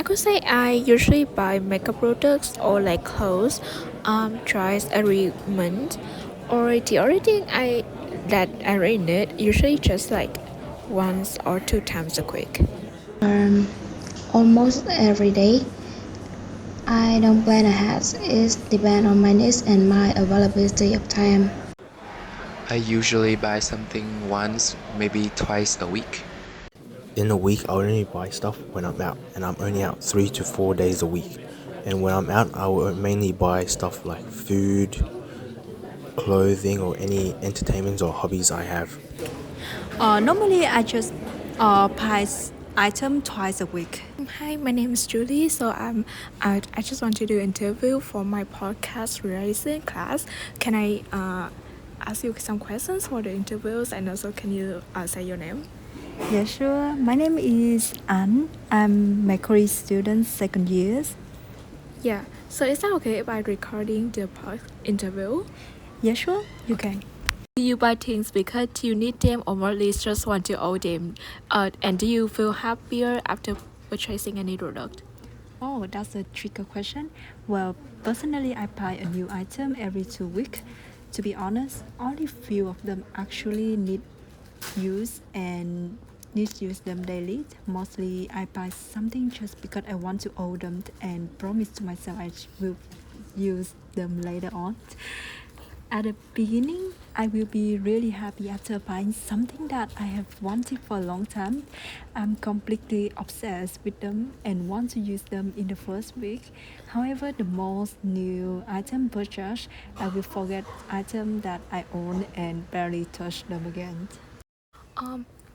I could say I usually buy makeup products or like clothes, twice every month, or the only thing I really need usually just like once or two times a week. Um, Almost every day. I don't plan ahead. It depends on my needs and my availability of time. I usually buy something once, maybe twice a week. In a week, I only buy stuff when I'm out, and I'm only out 3 to 4 days a week. And when I'm out, I will mainly buy stuff like food, clothing, or any entertainments or hobbies I have. Normally, I just buy item twice a week. Hi, my name is Julie. I just want to do interview for my podcast releasing class. Can I ask you some questions for the interviews, and also can you say your name? Yeah, sure. My name is Anne. I'm Macquarie student second years. Yeah. So is that okay if I recording the interview? Yeah, sure. You can. Do you buy things because you need them or at least just want to own them? And do you feel happier after purchasing any product? Oh, that's a tricky question. Well, personally, I buy a new item every 2 weeks. To be honest, only few of them actually need to use them daily. Mostly, I buy something just because I want to own them and promise to myself I will use them later on. At the beginning, I will be really happy after buying something that I have wanted for a long time. I'm completely obsessed with them and want to use them in the first week. However, the most new item purchase, I will forget item that I own and barely touch them again.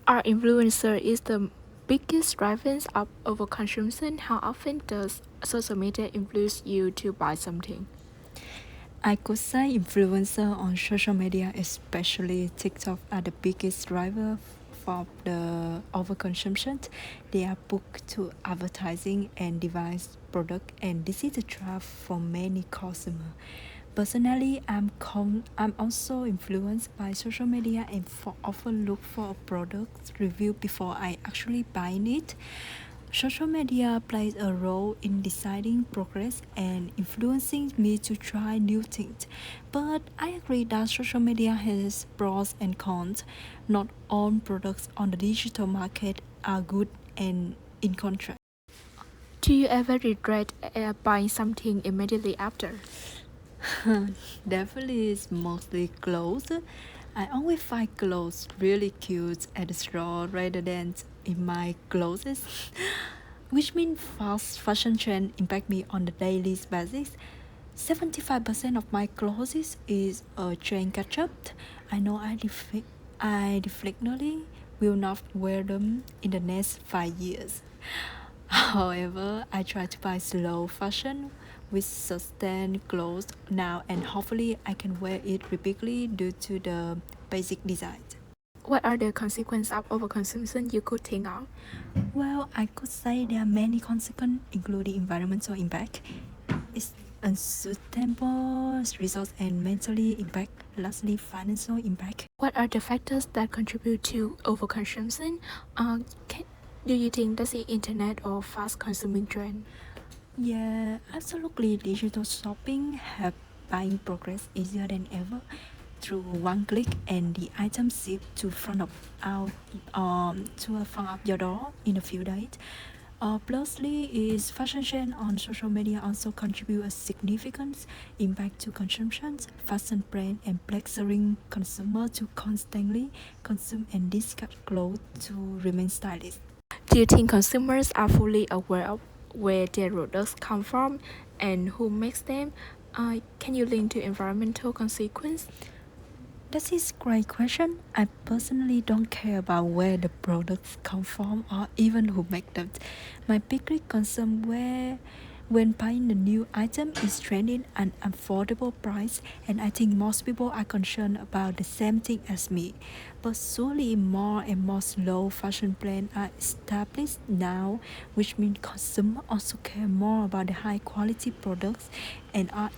Our influencer is the biggest drivers of overconsumption. How often does social media influence you to buy something? I could say influencer on social media, especially TikTok, are the biggest driver for the overconsumption. They are booked to advertising and device product, and this is a trap for many customers. Personally, I'm also influenced by social media and often look for a product review before I actually buy it. Social media plays a role in deciding progress and influencing me to try new things. But I agree that social media has pros and cons. Not all products on the digital market are good and in contrast. Do you ever regret buying something immediately after? Definitely is mostly clothes. I always find clothes really cute at the store rather than in my clothes, which means fast fashion trend impact me on the daily basis. 75% of my clothes is a trend catch up. I know I definitely will not wear them in the next 5 years. However, I try to buy slow fashion with sustained clothes now, and hopefully I can wear it repeatedly due to the basic design. What are the consequences of overconsumption you could think of? Well, I could say there are many consequences, including environmental impact, it's unsustainable resource and mentally impact, lastly financial impact. What are the factors that contribute to overconsumption? Do you think that's the internet or fast consuming trend? Yeah, absolutely. Digital shopping have buying progress easier than ever through one click, and the item shipped to the front of your door in a few days. Plusly is fashion trend on social media also contribute a significant impact to consumption. Fashion brand and pressuring consumer to constantly consume and discard clothes to remain stylish. Do you think consumers are fully aware of where their products come from and who makes them? Can you link to environmental consequence? That is a great question. I personally don't care about where the products come from or even who make them. My biggest concern when buying a new item is trending an affordable price, and I think most people are concerned about the same thing as me. But slowly more and more slow fashion brands are established now, which means consumers also care more about the high quality products and are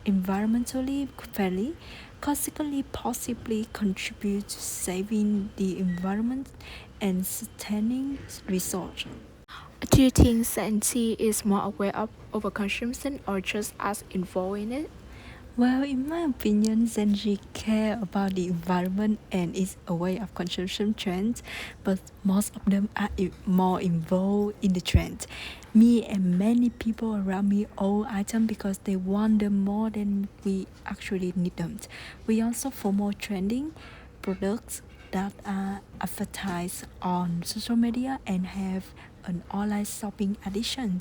environmentally friendly, consequently possibly contribute to saving the environment and sustaining resources. Do you think Gen Z is more aware of overconsumption or just as involved in it? Well, in my opinion, Gen Z care about the environment and is aware of consumption trends, but most of them are more involved in the trend. Me and many people around me own items because they want them more than we actually need them. We also follow trending products that are advertised on social media and have an online shopping addiction.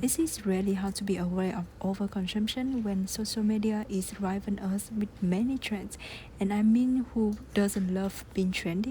It is really hard to be aware of overconsumption when social media is driving us with many trends. And I mean, who doesn't love being trending?